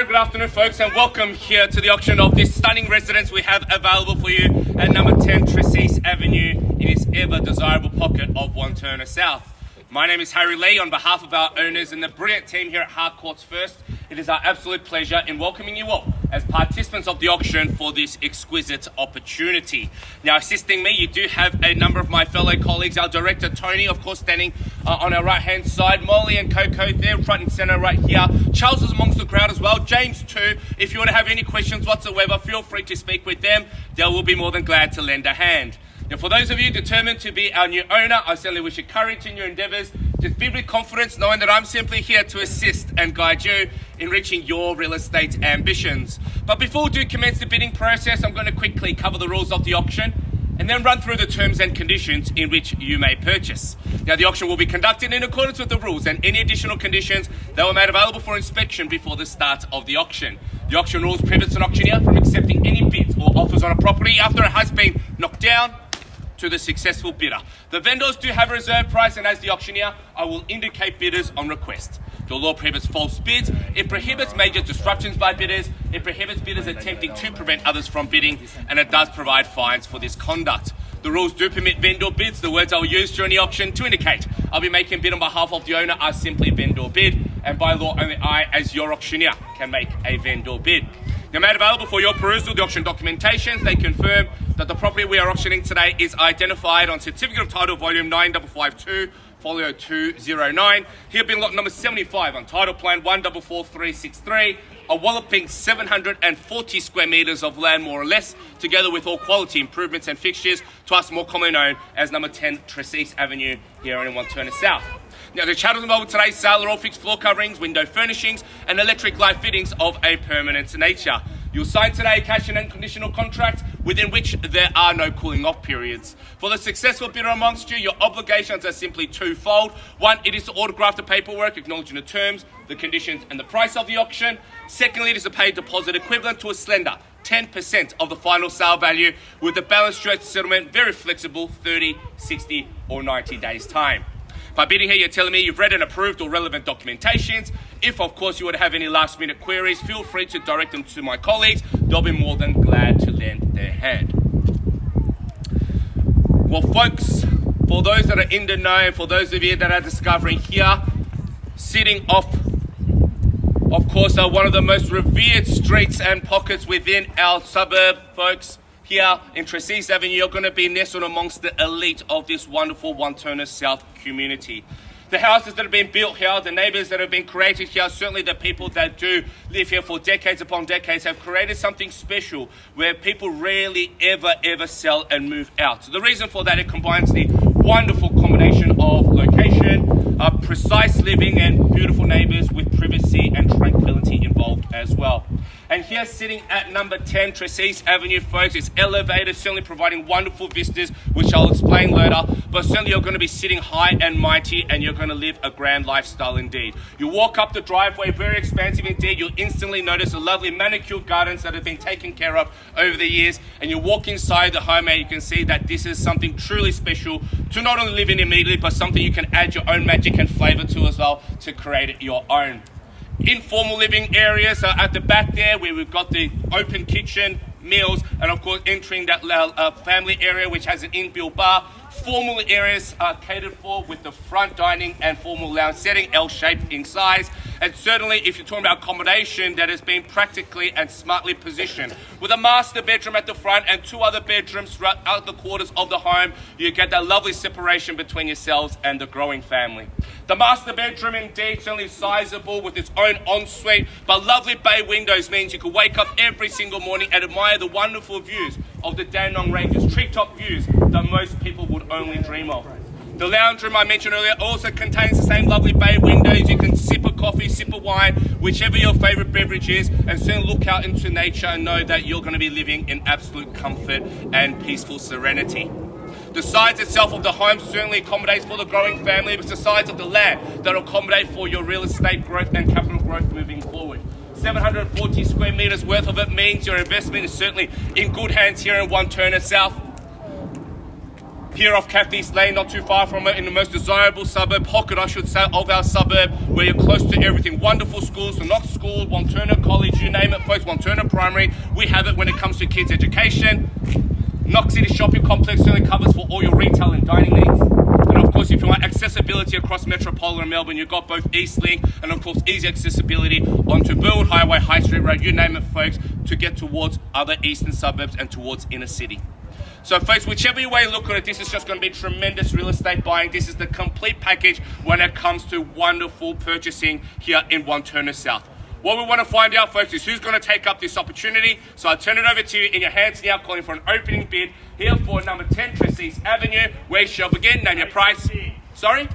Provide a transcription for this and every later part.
very good afternoon, folks, and welcome here to the auction of this stunning residence we have available for you at number 10 Tresise Avenue in this ever desirable pocket of Wantirna South. My name is Harry Lee. On behalf of our owners and the brilliant team here at Harcourts First, it is our absolute pleasure in welcoming you all as participants of the auction for this exquisite opportunity. Now, assisting me, you do have a number of my fellow colleagues. Our director, Tony, of course, standing on our right-hand side. Molly and Coco there, front and center right here. Charles is amongst the crowd as well. James too. If you want to have any questions whatsoever, feel free to speak with them. They will be more than glad to lend a hand. Now, for those of you determined to be our new owner, I certainly wish you courage in your endeavours. Just be with confidence, knowing that I'm simply here to assist and guide you in reaching your real estate ambitions. But before we do commence the bidding process, I'm going to quickly cover the rules of the auction and then run through the terms and conditions in which you may purchase. Now, the auction will be conducted in accordance with the rules, and any additional conditions that were made available for inspection before the start of the auction. The auction rules prohibits an auctioneer from accepting any bids or offers on a property after it has been knocked down to the successful bidder. The vendors do have a reserve price, and as the auctioneer, I will indicate bidders on request. The law prohibits false bids. It prohibits major disruptions by bidders. It prohibits bidders attempting to prevent others from bidding, and it does provide fines for this conduct. The rules do permit vendor bids. The words I will use during the auction to indicate I'll be making a bid on behalf of the owner are simply vendor bid, and by law only I, as your auctioneer, can make a vendor bid. Now, made available for your perusal, the auction documentations, they confirm that the property we are auctioning today is identified on Certificate of Title Volume 9552, Folio 209, here being lot number 75 on Title Plan 144363, a walloping 740 square metres of land more or less, together with all quality improvements and fixtures, to us more commonly known as number 10 Tresise Avenue here in Wantirna South. Now, the chattels involved with today's sale are all fixed floor coverings, window furnishings, and electric light fittings of a permanent nature. You'll sign today a cash and unconditional contract within which there are no cooling off periods. For the successful bidder amongst you, your obligations are simply twofold. One, it is to autograph the paperwork acknowledging the terms, the conditions, and the price of the auction. Secondly, it is to pay a deposit equivalent to a slender 10% of the final sale value, with the balance due at settlement very flexible, 30, 60, or 90 days time. By bidding here, you're telling me you've read and approved all relevant documentations. If, of course, you would have any last-minute queries, feel free to direct them to my colleagues. They'll be more than glad to lend their hand. Well, folks, for those that are in the know, and for those of you that are discovering here, sitting off, of course, one of the most revered streets and pockets within our suburb, folks, here in Tresise Avenue, you're going to be nestled amongst the elite of this wonderful Wantirna South community. The houses that have been built here, the neighbours that have been created here, certainly the people that do live here for decades upon decades have created something special where people rarely ever sell and move out. So the reason for that, it combines the wonderful combination of location, precise living and beautiful neighbours with privacy and tranquility involved as well. And here sitting at number 10 Tresise Avenue, folks, it's elevated, certainly providing wonderful vistas, which I'll explain later, but certainly you're going to be sitting high and mighty, and you're going to live a grand lifestyle indeed. You walk up the driveway, very expansive indeed. You'll instantly notice the lovely manicured gardens that have been taken care of over the years, and you walk inside the home and you can see that this is something truly special to not only live in immediately, but something you can add your own magic and flavour to as well to create it your own. Informal living areas are at the back there, where we've got the open kitchen, meals, and of course entering that family area which has an inbuilt bar. Formal areas are catered for with the front dining and formal lounge setting, L-shaped in size. And certainly if you're talking about accommodation, that has been practically and smartly positioned. With a master bedroom at the front and two other bedrooms throughout the quarters of the home, you get that lovely separation between yourselves and the growing family. The master bedroom indeed certainly sizable with its own ensuite, but lovely bay windows means you can wake up every single morning and admire the wonderful views of the Dandenong Ranges, treetop views that most people would only dream of. The lounge room I mentioned earlier also contains the same lovely bay windows. You can sip a coffee, sip a wine, whichever your favourite beverage is, and soon look out into nature and know that you're going to be living in absolute comfort and peaceful serenity. The size itself of the home certainly accommodates for the growing family, but it's the size of the land that will accommodate for your real estate growth and capital growth moving forward. 740 square metres worth of it means your investment is certainly in good hands here in Wantirna South. here off Cathy's Lane, not too far from it, in the most desirable suburb, pocket I should say, of our suburb, where you're close to everything. Wonderful schools, the Knox School, Wantirna College, you name it folks, Wantirna Primary, we have it when it comes to kids' education. Knox City Shopping Complex certainly covers for all your retail and dining needs. And of course, if you want accessibility across metropolitan Melbourne, you've got both Eastlink and of course easy accessibility onto Burwood Highway, High Street Road, you name it folks, to get towards other eastern suburbs and towards inner city. So folks, whichever way you look at it, this is just going to be tremendous real estate buying. This is the complete package when it comes to wonderful purchasing here in Wantirna South. What we want to find out, folks, is who's going to take up this opportunity. So I turn it over to you in your hands now, calling for an opening bid here for number 10 Tresise Avenue. We shall begin. Name your price. Sorry?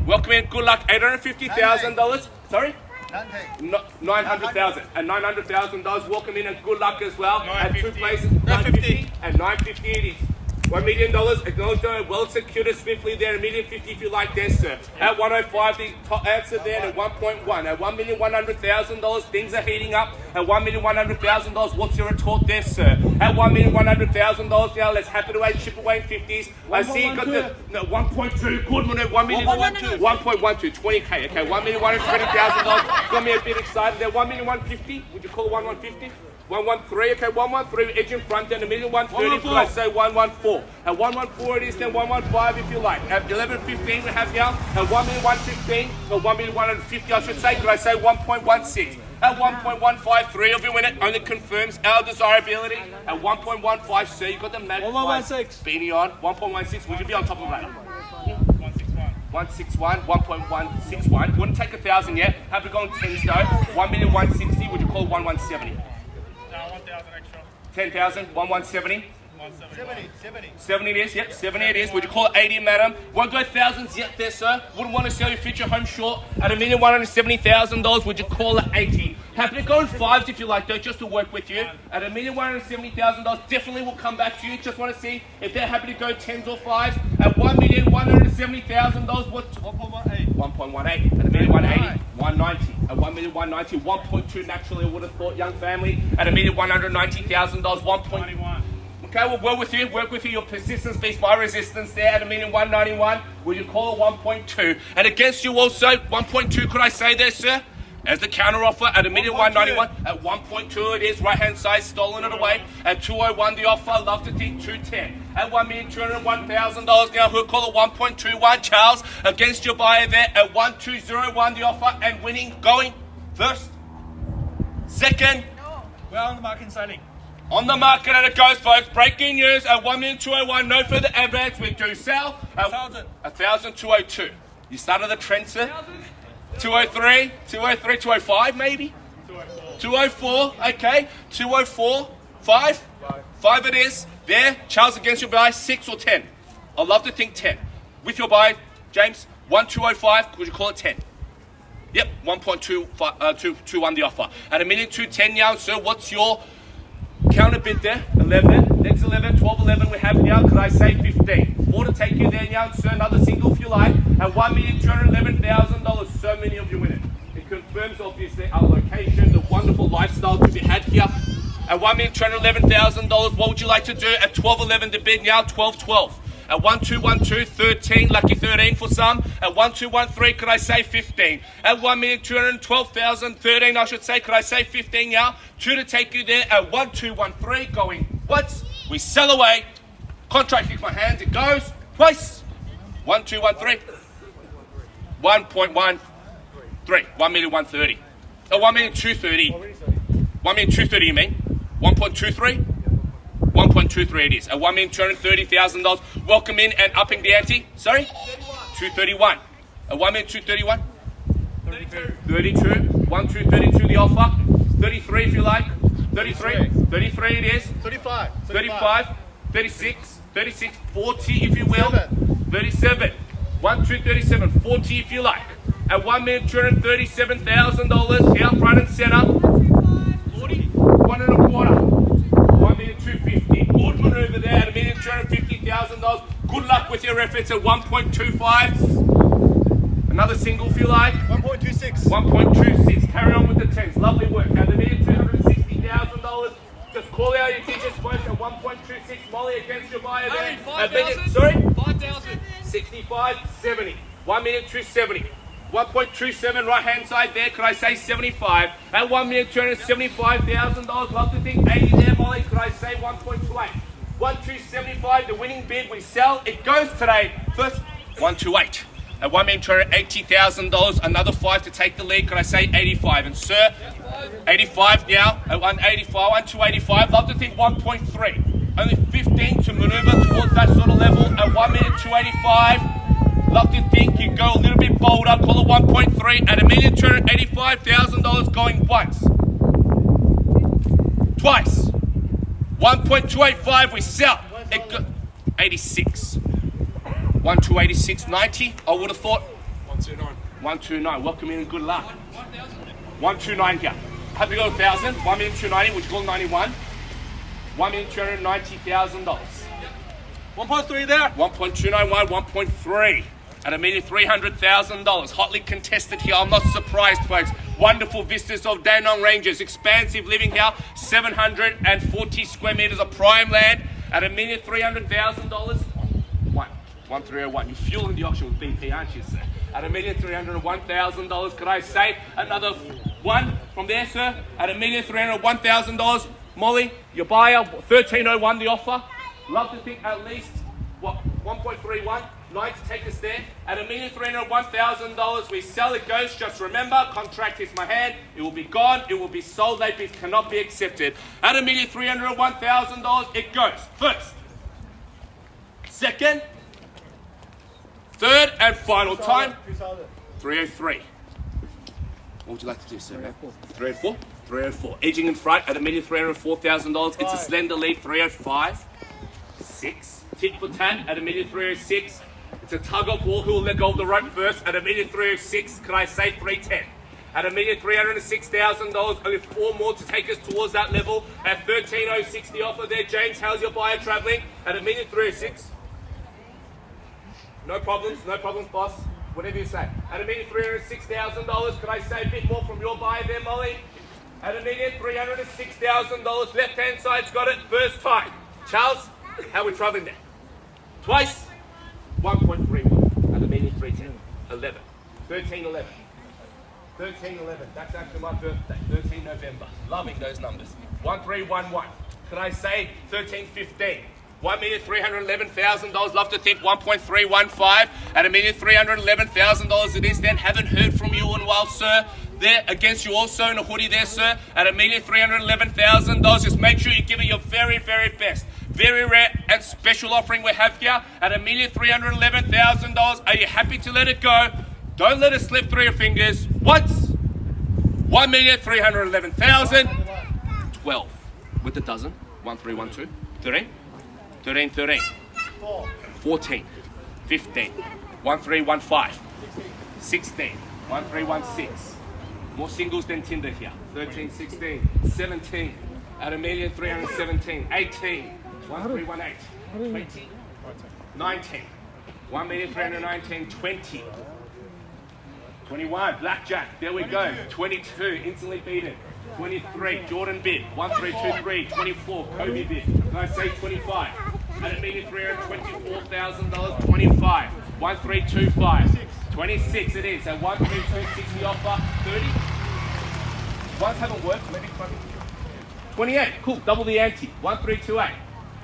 Welcome in. Good luck. $850,000. Sorry? 900,000 and $900,000. Welcome in and good luck as well. At two places, 950 and 950 it is. $1 million, acknowledge them, well secured swiftly there, $1,050,000 if you like there, sir. At 105, the top answer there at 1.1. At $1,100,000, things are heating up. At $1,100,000, what's your retort there, sir? At $1,100,000, now let's happy away, chip away in 50s. I see you got the 1.2, good one at 1,112,000, 20K, okay, $1,120,000. Got me a bit excited there, $1,150,000, would you call it 1,150,000? 113, okay, 113, edge in front, then $1,130,000, could I say 114? At 114 it is, then 115 if you like. At 11.15 we have now, at 1,115,000, or 1,150,000 I should say, could I say 1.16? At 1.153 of you win it, only confirms our desirability. At 1.15, sir, you got the magic 1.16. beanie on, 1.16, would you be on top of that? 161, 1.161. You wouldn't take 1,000 yet. Have it gone 10s though. 1,160,000, would you call it 1,170? 10,000, 1,170. 70 it is, yep, 70 it is. Would you call it 80, madam? Won't go thousands yet there, sir. Wouldn't want to sell your future home short. At $1,170,000, would you call it 80? Happy to go in fives if you like, though, just to work with you. At $1,170,000, definitely will come back to you. Just want to see if they're happy to go 10s or 5s. At $1,170,000, what's 1.18? 1.18. At $1,180,000, 190. At $1,190,000, 1.2 naturally, I would have thought, young family. At $1,190,000, 1.1. Okay, we'll work with you. Your persistence beats my resistance there at $1,191,000. Will you call it 1.2? And against you also, 1.2, could I say there, sir? As the counter offer at $1,191,000. At 1.2 it is, right hand side, stolen it away. At 201 the offer, love to think 210. At $1,201,000 now, who'll call it 1.21, Charles. Against your buyer there at 1,201 the offer, and winning, going first, second. We're on the market and selling. On the market and it goes, folks. Breaking news at 1,201,000. No further advance. We do sell. 1,202. You started the trend, sir. 203, 203, 205 maybe? 204, okay. 204, 5. 5 it is. There. Charles against your buy, 6 or 10. I'd love to think 10. With your buy, James, 1,205. Could you call it 10? Yep, 1.21 the offer. At $1,210,000 now, sir, what's your counter bid there? 11, next 11, 12, 11 we have now, could I say 15? 4 to take you there now, sir, another single if you like, at $1,211,000, so many of you win it. It confirms obviously our location, the wonderful lifestyle to be had here. At $1,211,000, what would you like to do? At 12, 11 to bid now, 12, 12. At 1,212, 13, lucky 13 for some. At 1,213, could I say 15? At 1,212,000, 13, I should say, could I say 15 now? 2 to take you there at 1,213, going once. We sell away. Contract in my hands, it goes twice. 1,213. 1.13. 1,130,000. Oh, 1,230,000. 1,230,000 you mean? 1.23? 1.23 it is. At $1,230,000. Welcome in and upping the ante. Sorry? 231. At $1,231,000. 32. 1,232 the offer. 33 if you like. 33. 33 it is. 35. 35. 36. 36. 40 if you will. 37. 1,237. 40 if you like. At $1,237,000 here front and center. 40. 1 1/4. 1,250,000. Good one over there at $1,250,000. Good luck with your efforts at 1.25. Another single if you like. 1.26. 1.26. Carry on with the 10s. Lovely work. At $1,260,000, just call Call out your teacher's post at 1.26. Molly against your buyer there. 5,000. Sorry? 5,000. 65, 70. 1 minute 270. 1.27 right hand side there. Could I say 75? At 1 minute $275,000. Love to think 80 there, Molly. Could I say 1.28? 1,275. The winning bid we sell. It goes today. First 128. At 1 minute $80,000. Another 5 to take the lead. Could I say 85? And sir, 85 now. At 185, 1285. Love to think 1.3. Only 15 to maneuver towards that sort of level. At 1 minute 285. Love to think you go a little bit bolder, call it 1.3 at $1,285,000 going once. Twice. 1.285 we sell. It go 86. 1,286.90. I would have thought 129. 129. Welcome in and good luck. 129 here. Have to go 1,000. 1,290, which call 91. $1,290,000. 1.3 there. 1.291, 1.3 at $1,300,000. Hotly contested here. I'm not surprised, folks. Wonderful vistas of Dandenong Ranges. Expansive living here. 740 square meters of prime land at $1,300,000. 1,301. You're fueling the auction with BP, aren't you, sir? At $1,301,000. Could I say another one from there, sir? At $1,301,000. Molly, your buyer, 1,301 the offer. Love to think at least, what, 1.31? Nice to take us there. At $1,301,000 we sell, it goes. Just remember, contract is my hand. It will be gone. It will be sold. Late bids cannot be accepted. At $1,301,000 it goes. First, second, third, and final time. 303. What would you like to do, sir? 304? 304. Edging in front at $1,304,000. It's a slender lead, 305. 6. Tit for tat at $1,306,000. It's a tug of war. Who will let go of the rope first at $1,306,000? Could I say 310? At $1,306,000, only 4 more to take us towards that level. At $1,306 the offer there. James, how's your buyer traveling? At $1,306,000. No problems, boss. Whatever you say. At $1,306,000, could I say a bit more from your buyer there, Molly? At $1,306,000, left-hand side's got it, first time. Charles, how are we traveling there? Twice, 1.31 at $1,310,000. 11, 1311. 1311, that's actually my birthday, 13 November. Loving those numbers. 1311. Could I say 1315? $1,311,000. Love to think 1.315 at $1,311,000 it is. Then haven't heard from you in a while, sir. There against you also in a hoodie there, sir. At $1,311,000. Just make sure you give it your very, very best. Very rare and special offering we have here at $1,311,000. Are you happy to let it go? Don't let it slip through your fingers. Once. $1,311,000. 12 with the dozen. 1312. 13. 13, 13, 14, 15, 1315, 16, 1316. More singles than Tinder here. 13, 16, 17, at $1,317,000, 18, 1318, 20, 19, 1,319,000, 20, 21, blackjack, there we go, 22, instantly beaten. 23, Jordan bid, 1323, 24, Kobe bid. Can I say 25? At $1,324,000, 25, 1325, 26 it is, at 1326 the offer, 30. Ones haven't worked, maybe 20. 28, cool, double the ante, 1328,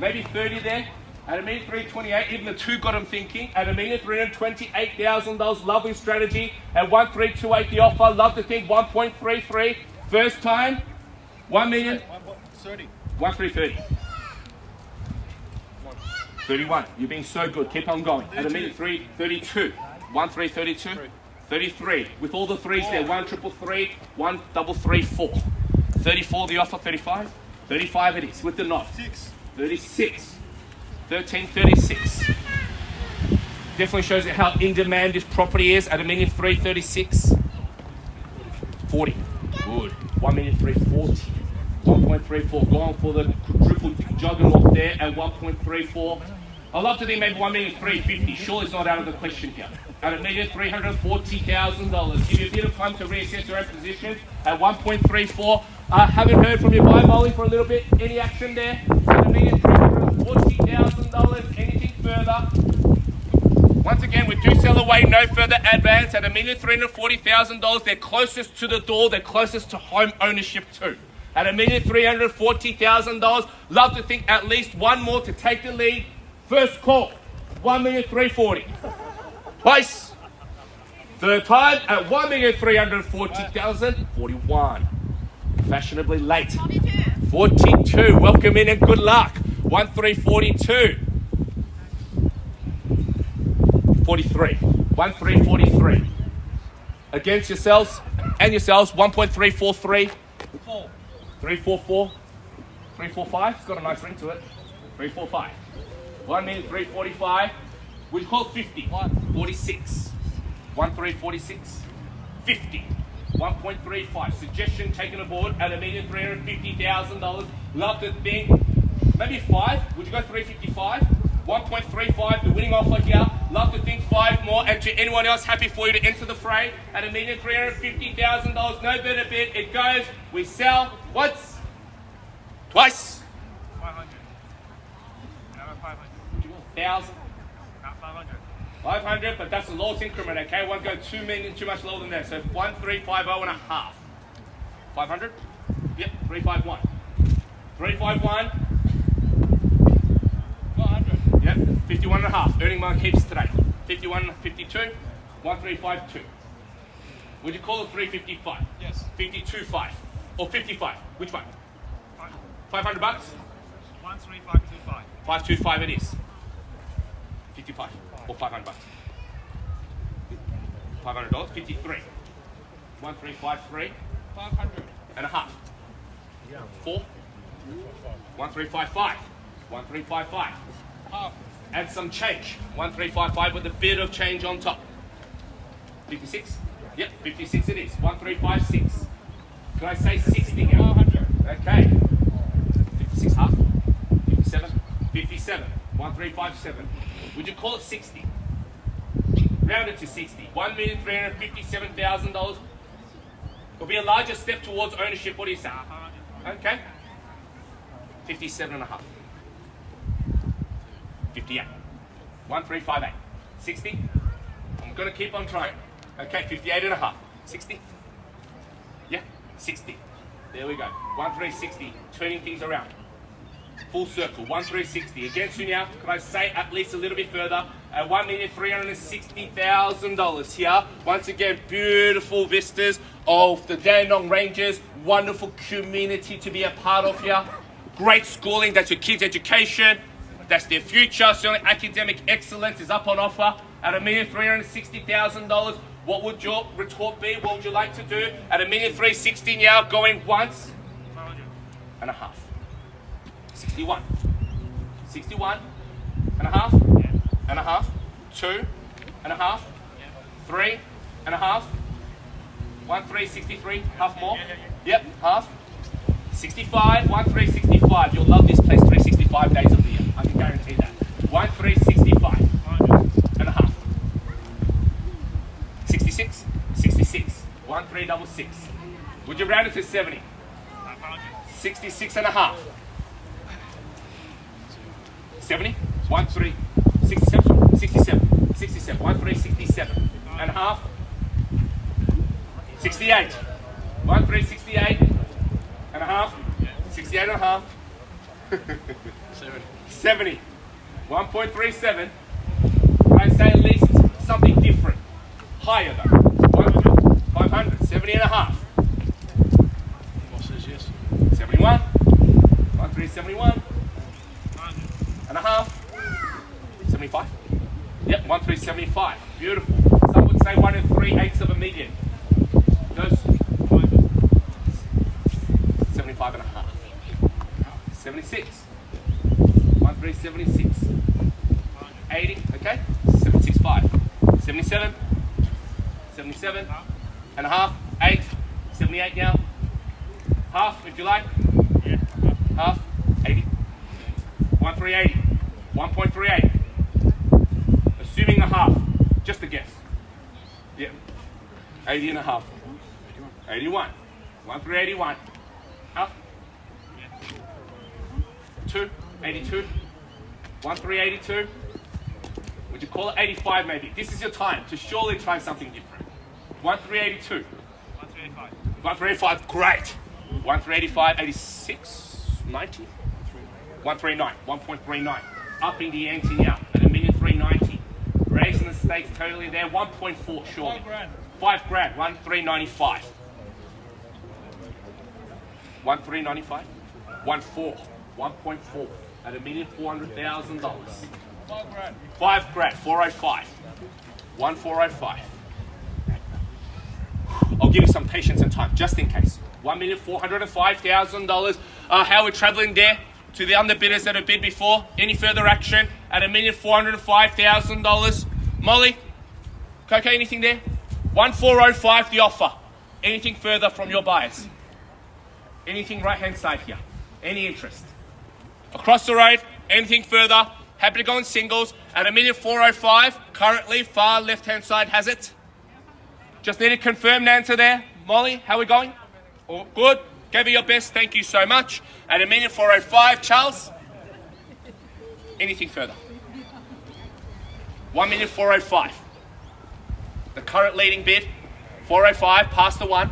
maybe 30 there. At $1,328,000, even the two got them thinking. At $1,328,000, lovely strategy. At 1328 the offer, love to think 1.33. First time, 1 million. 1.30. 1,330. 31. You're being so good. Keep on going. At $1,332. 1,332. 33. With all the threes there. 1,333. 1,334. 34 the offer. 35. 35 it is with the knot. 36. 1336. Definitely shows you how in demand this property is at $1,336,000. 40. Good. 1,340,000. 1.34. Going for the triple juggernaut there at 1.34. I'd love to think maybe 1,350,000. Surely it's not out of the question here. At $1,340,000. Give you a bit of time to reassess your own position. At 1.34, Haven't heard from your buy bowling for a little bit. Any action there? $1,340,000. Anything further? Once again, we do sell away no further advance at $1,340,000. They're closest to the door. They're closest to home ownership too. At $1,340,000. Love to think at least one more to take the lead. First call, $1,340,000. Twice. Third time at $1,340,000. 41. Fashionably late. 42. Welcome in and good luck. 1,342. 43. 1,343. Against yourselves and yourselves. 1.343. 344. 345. It's got a nice ring to it. 345. 1,345. We'd call it 50. 46. 1,346. 50. 1.35. Suggestion taken aboard at $1,350,000. Love to think. Maybe 5. Would you go 355? 1.35. The winning offer here. Love to think 5 more. And to anyone else, happy for you to enter the fray at $1,350,000. No better bid. It goes. We sell once. Twice. 500. Another 500. 1,000. Not 500. 500, but that's the lowest increment, okay? Won't go 2 million, too much lower than that. So 1,350 and a half. 500? Yep, 351. 351. 400. Yep, 51 and a half. Earning mark keeps today. 51, 52, 1,352. Would you call it 355? Yes. 52.5 or 55? Which one? 500 bucks? 13525. 525 it is. 55 or 500 bucks. $500, 53. 1,353 500. and a half. 4. 1,355. 1,355. Half. And some change. 1,355 with a bit of change on top. 56? Yep, 56 it is. 1,356. Can I say 60 now? 400. Okay. 56 half. 57. 57. 1,357. Would you call it 60? Round it to 60. $1,357,000. It'll be a larger step towards ownership. What do you say? 500. Okay. 57 and a half. 58. 1,358. 60. I'm going to keep on trying. Okay, 58 and a half. 60. Yeah, 60. There we go. 1,360. Turning things around. Full circle. 1,360. Against you now. Can I say at least a little bit further? At $1,360,000 here. Once again, beautiful vistas of the Dandenong Ranges. Wonderful community to be a part of here. Great schooling. That's your kids' education. That's their future. Certainly academic excellence is up on offer at $1,360,000. What would your retort be? What would you like to do at $1,360,000 now, going once 500. and a half? 61. 61 and a half. Yeah. And a half. 2 and a half. Yeah. 3 and a half. 1,363. Half more. Yeah. Yep, half. 65. 1,365. You'll love this place 365 days of the year. I can guarantee that. 1,365 500. and a half. 66. 66. 1,366. Would you round it to 70? 500. 66 and a half. 70. 1,367. 67. 67. 1,367 and a half. 68. 1,368 and a half. 68 and a half. 70. 1.37. Can I say at least something different? Higher though. 500. 500. 70 and a half. Boss says yes. 71. 1,371 500. and a half. 75. Yep, 1,375. Beautiful. Some would say 1 3/8 of a million. Those 75 and a half. 76. 1,376. 80. Okay. 76.5. 77. 77 and a half. 8. 78 now. Half, if you like. Yeah. Half. 80. 1,380. 1.38. Assuming a half. Just a guess. Yeah. 80 and a half. 81. 1,381. 2, 82, 1382. Would you call it 85 maybe? This is your time to surely try something different. 1382. 1385. 1385, great. 1385, 86, 90. 139, 1.39. Upping the ante now at $1,390,000. Raising the stakes totally there, 1.4 surely. 5 grand. 5 grand, 1,395. 1,395. 1.4, 1.4 at $1,400,000. 5 grand. 5 grand, 405. 1,405. I'll give you some patience and time, just in case. $1,405,000. How we're traveling there to the underbidders that have bid before. Any further action at $1,405,000. Molly, Coco, anything there? 1,405 the offer. Anything further from your buyers? Anything right hand side here? Any interest? Across the road, anything further? Happy to go in singles at $1,405,000. Currently, far left hand side has it. Just need a confirmed answer there. Molly, how are we going? All good? Gave it your best. Thank you so much. At $1,405,000. Charles? Anything further? $1,405,000. The current leading bid, 405, past the 1.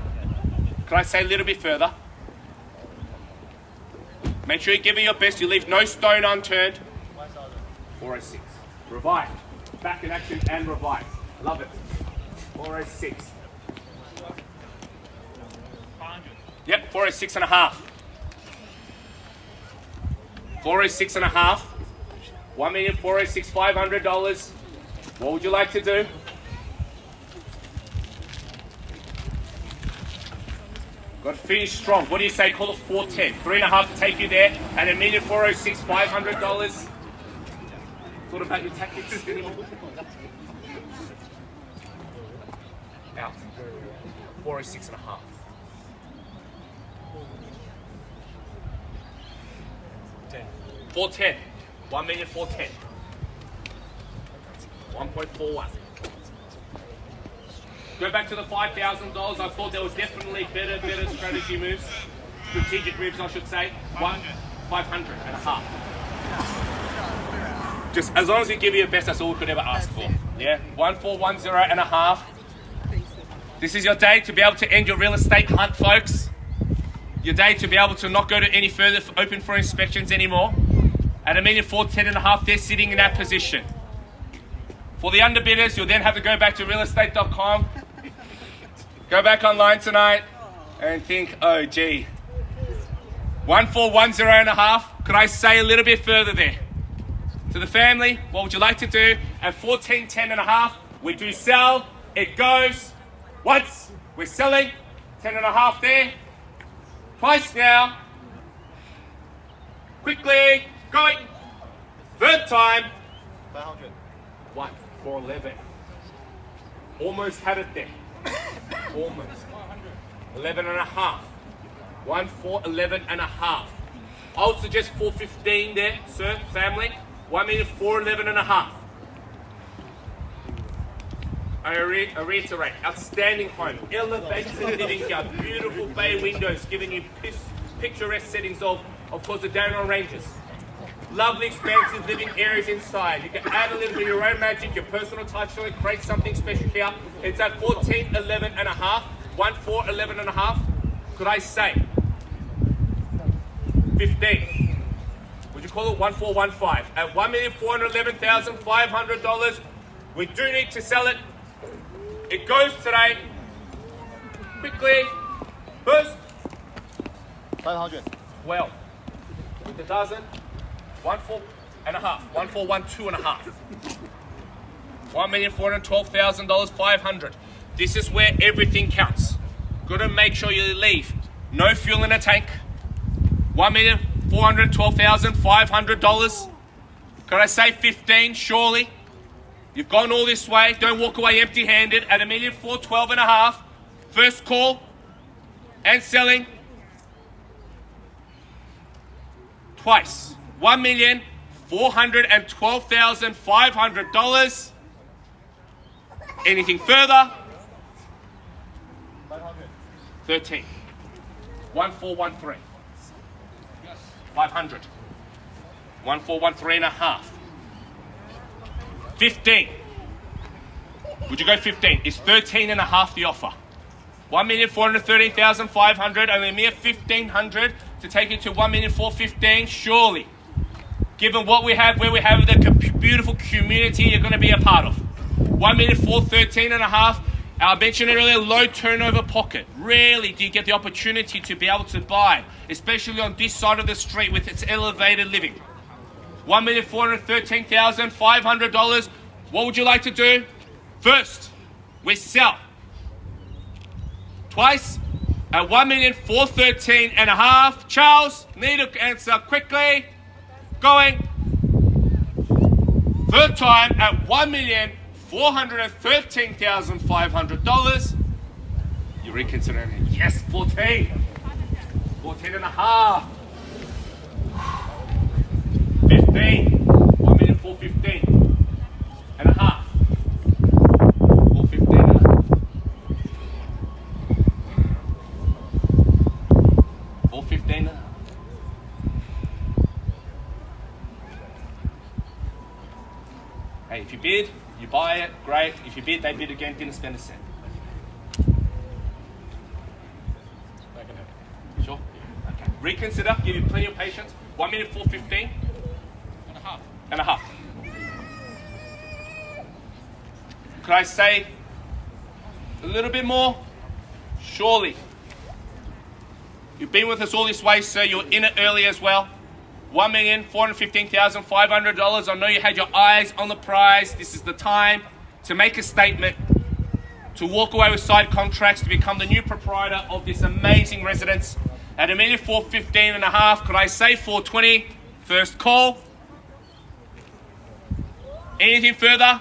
Can I say a little bit further? Make sure you give it your best. You leave no stone unturned. 406. Revived. Back in action and revived. Love it. 406. 500. Yep, 406 and a half. 406 and a half. $1,406,500. What would you like to do? Got to finish strong. What do you say? Call it 410. 3.5 to take you there. And $1,406,500. Thought about your tactics anymore? Out. 406 and a half. 410. 1,410,000. 1.41. Go back to the $5,000. I thought there was definitely better strategy moves. Strategic moves, I should say. 500 and a half. Just as long as you give your best, that's all we could ever ask for. Yeah, 1,410 and a half. This is your day to be able to end your real estate hunt, folks. Your day to be able to not go to any further open for inspections anymore. At $1,410,000 and a half, they're sitting in that position. For the underbidders, you'll then have to go back to realestate.com. Go back online tonight and think, oh gee. 1,410 and a half. Could I say a little bit further there? To the family, what would you like to do? At 1410 and a half, we do sell. It goes once. We're selling. 10 and a half there. Twice now. Quickly. Going. Third time. 500. 1, 411. Almost had it there. Almost. 11 and a half. 1, 411 and a half. I would suggest 415 there, sir, family. 1,411 and a half. I reiterate, outstanding home. Elevated living here. Beautiful bay windows giving you picturesque settings of course, the Darren Ranges. Lovely expansive living areas inside. You can add a little bit of your own magic, your personal touch to it, create something special here. It's at 1411 and a half. 1,411 and a half. Could I say 15? Would you call it 1,415? At $1,411,500, we do need to sell it. It goes today. Quickly. First. 500. Well, with the dozen. 1,4 and a half. 1,412 and a half. $1,412,000, 500. This is where everything counts. Gotta make sure you leave. No fuel in a tank. $1,412,500. Could I say 15? Surely. You've gone all this way. Don't walk away empty-handed at $1,412,000 and a half. First call and selling. Twice. $1,412,500. Anything further? 13. 1,413. 500. 1413.5. 15. Would you go 15? Is 13.5 the offer? 1,413,500, only a mere 1,500 to take it to 1,415,000. Surely, given what we have, where we have the beautiful community you're going to be a part of. 1,413.5. I mentioned it earlier, low turnover pocket. Rarely do you get the opportunity to be able to buy, especially on this side of the street with its elevated living. $1,413,500. What would you like to do? First, we sell. Twice at 1,413.5. Charles, need to answer quickly. Going. Third time at $1,413,500. You reconsidering? Yes, 14. 14.5. 15. 1,415.5. 415. Hey, if you bid, you buy it, great. If you bid, they bid again, didn't spend a cent. Sure? Okay. Reconsider, give you plenty of patience. 1,415.5. Could I say a little bit more? Surely. You've been with us all this way, sir. You're in it early as well. $1,415,500. I know you had your eyes on the prize. This is the time to make a statement, to walk away with side contracts, to become the new proprietor of this amazing residence. At $1,415.5, could I say 420? First call. Anything further?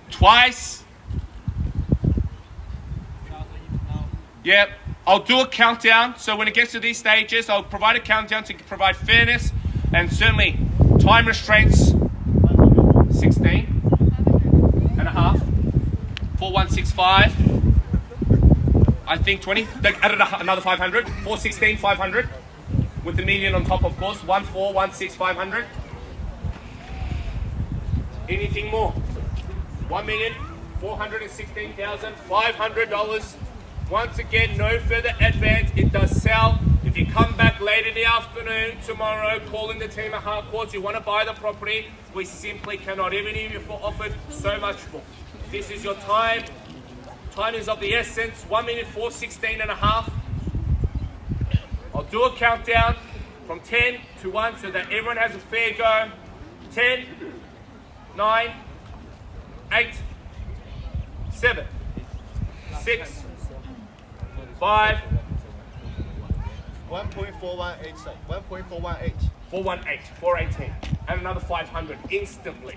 Twice? Yep. I'll do a countdown, so when it gets to these stages, I'll provide a countdown to provide fairness and certainly time restraints. 16.5. 4165. I think 20. They added another 500. 416,500 with the median on top, of course. 1416,500. Anything more? $1,416,500. Once again, no further advance. It does sell. If you come back late in the afternoon tomorrow, calling the team at Harcourts, you want to buy the property, we simply cannot. Even if you're offered so much more. This is your time. Time is of the essence. 1,416.5. I'll do a countdown from 10 to 1 so that everyone has a fair go. 10, 9, 8, 7, 6, 5. 1.418. 1.418. 418. 418. And another 500 instantly.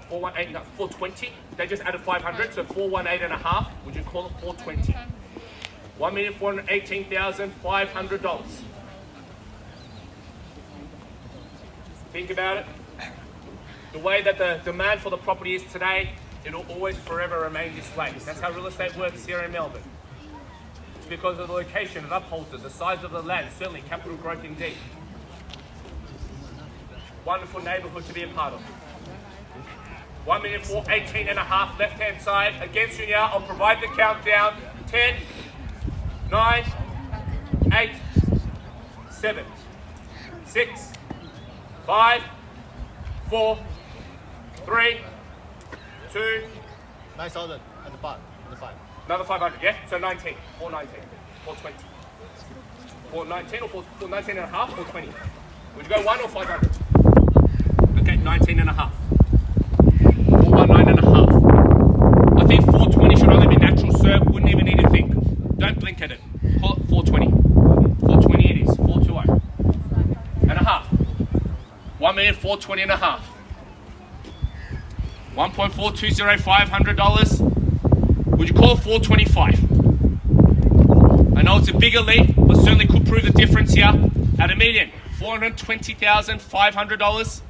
418, no, 420. They just added 500, so 418.5. Would you call it 420? $1,418,500. Think about it. The way that the demand for the property is today, it'll always forever remain this way. That's how real estate works here in Melbourne. It's because of the location, it upholds it, the size of the land, certainly capital growth indeed. Wonderful neighbourhood to be a part of. 1,418.5 left-hand side against you now. I'll provide the countdown. 10, 9, 8, 7, 6, 5, 4, 3, 2. 9,000 and the 5. Another 500, yeah? So 19, 419, 420. 419 or 419.5 or 20? Would you go 1 or 500? Okay, 19.5. 419.5. I think 420 should only be natural, sir. Wouldn't even need to think. Don't blink at it. Call it 420. 420 it is. 420. And a half. 1,420.5. $1,420,500. Would you call it 425? I know it's a bigger leap, but certainly could prove the difference here. At $1,420,500.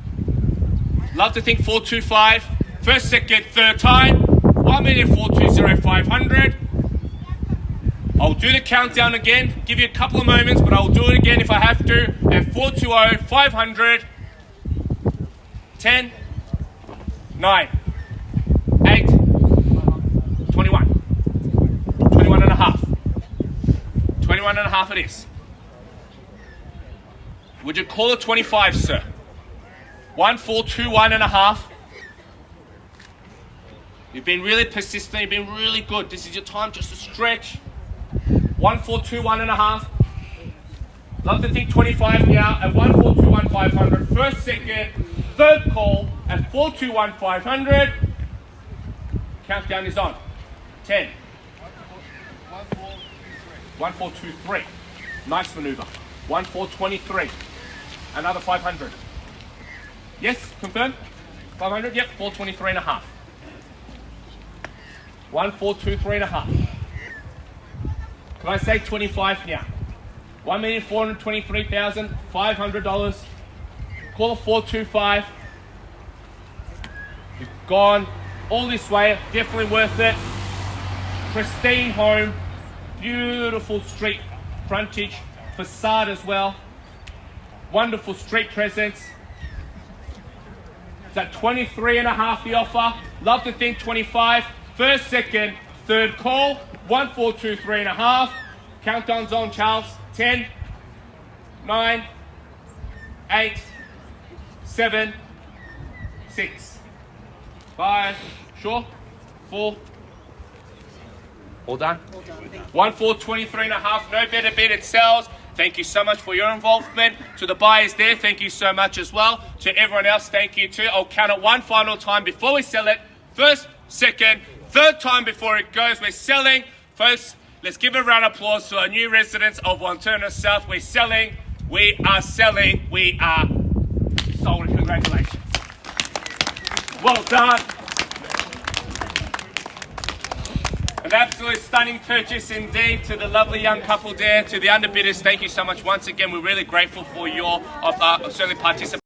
Love to think 425. First, second, third time. $1,420,500. I'll do the countdown again, give you a couple of moments, but I'll do it again if I have to. At 420, 500, 10, 9, 8, 21, 21 and a half. 21 and a half it is. Would you call it 25, sir? 1421 and a half. You've been really persistent, you've been really good. This is your time just to stretch. 1421 and a half. Love to think 25 now at 1421 500. First, second, third call at 421 500. Countdown is on. 10. 1423. Nice maneuver. 1423. Another 500. Yes, confirm? 500? Yep, 423 and a half. 1423 and a half. Can I say 25 now? $1,423,500. Call it 425. You've gone all this way, definitely worth it. Pristine home, beautiful street frontage, facade as well. Wonderful street presence. It's at 23 and a half the offer. Love to think 25. First, second, third call. 1423 and a half. Countdown's on, Charles. 10, 9, 8, 7, 6, 5, sure? 4. All done? 1423 and a half. No better bid, it sells. Thank you so much for your involvement. To the buyers there, thank you so much as well. To everyone else, thank you too. I'll count it one final time before we sell it. First, second, third time before it goes. We're selling. First, let's give a round of applause to our new residents of Wantirna South. We're selling. We are selling. We are sold. Congratulations. Well done. An absolute stunning purchase indeed. To the lovely young couple there, to the underbidders, thank you so much once again. We're really grateful for your certainly participation.